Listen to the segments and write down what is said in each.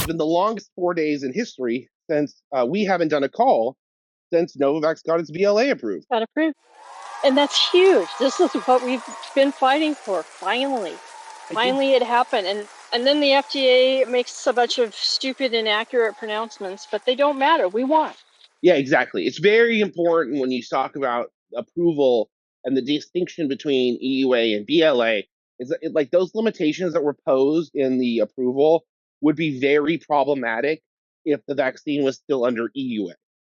been the longest 4 days in history since we haven't done a call since Novavax got its BLA approved. Got approved. And that's huge. This is what we've been fighting for. Finally it happened. And then the FDA makes a bunch of stupid, inaccurate pronouncements, but they don't matter. We won. Yeah, exactly. It's very important when you talk about approval and the distinction between EUA and BLA is that like those limitations that were posed in the approval would be very problematic if the vaccine was still under EUA.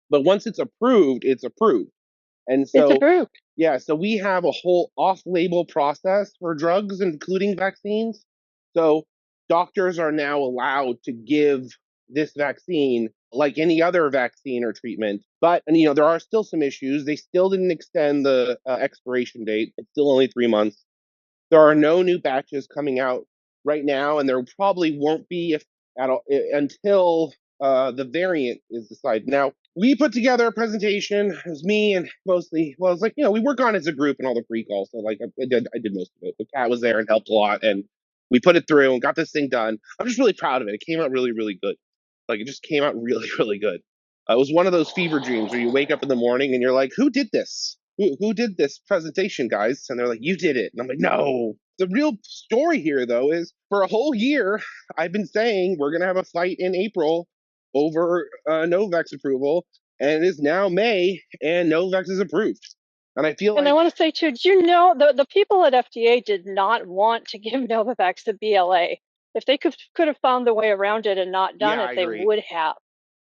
But once it's approved, it's approved. And It's so, approved. yeah, so we have a whole off-label process for drugs, including vaccines. So doctors are now allowed to give this vaccine like any other vaccine or treatment. But, and, there are still some issues. They still didn't extend the expiration date. It's still only 3 months. There are no new batches coming out right now, and there probably won't be if at all until the variant is decided. Now, we put together a presentation. It was me and mostly, well, it's like, we work on it as a group and all the pre-calls. So like I did most of it. The cat was there and helped a lot, and we put it through and got this thing done. I'm just really proud of it. It came out really, really good. Like it just came out really, really good. It was one of those fever dreams where you wake up in the morning and you're like, who did this? Who did this presentation, guys? And they're like, you did it. And I'm like, no. The real story here, though, is for a whole year, I've been saying we're going to have a fight in April over Novavax approval. And it is now May, and Novavax is approved. And I feel and I want to say, too, did you know the people at FDA did not want to give Novavax the BLA? If they could have found a way around it and not done it, they would have.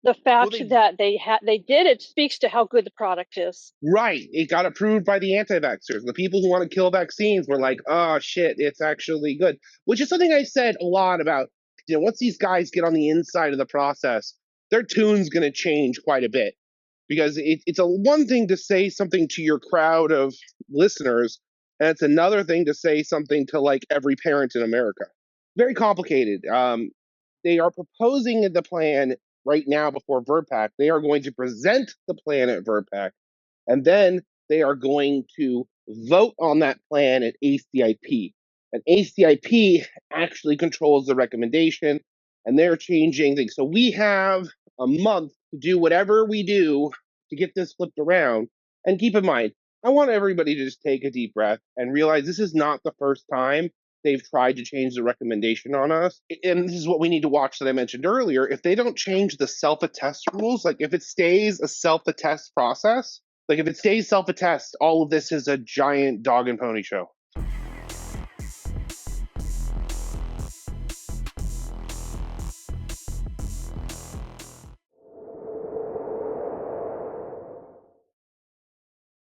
The fact that they did it speaks to how good the product is. Right. It got approved by the anti-vaxxers. The people who want to kill vaccines were like, oh, shit, it's actually good. Which is something I said a lot about. Once these guys get on the inside of the process, their tune's going to change quite a bit. Because it's a one thing to say something to your crowd of listeners, and it's another thing to say something to like every parent in America. Very complicated. They are proposing the plan right now before VRBPAC. They are going to present the plan at VRBPAC, and then they are going to vote on that plan at ACIP. And ACIP actually controls the recommendation, and they're changing things. So we have a month to do whatever we do to get this flipped around. And keep in mind, I want everybody to just take a deep breath and realize this is not the first time they've tried to change the recommendation on us. And this is what we need to watch that I mentioned earlier. If they don't change the self-attest rules, like if it stays a self-attest process, like if it stays self-attest, all of this is a giant dog and pony show.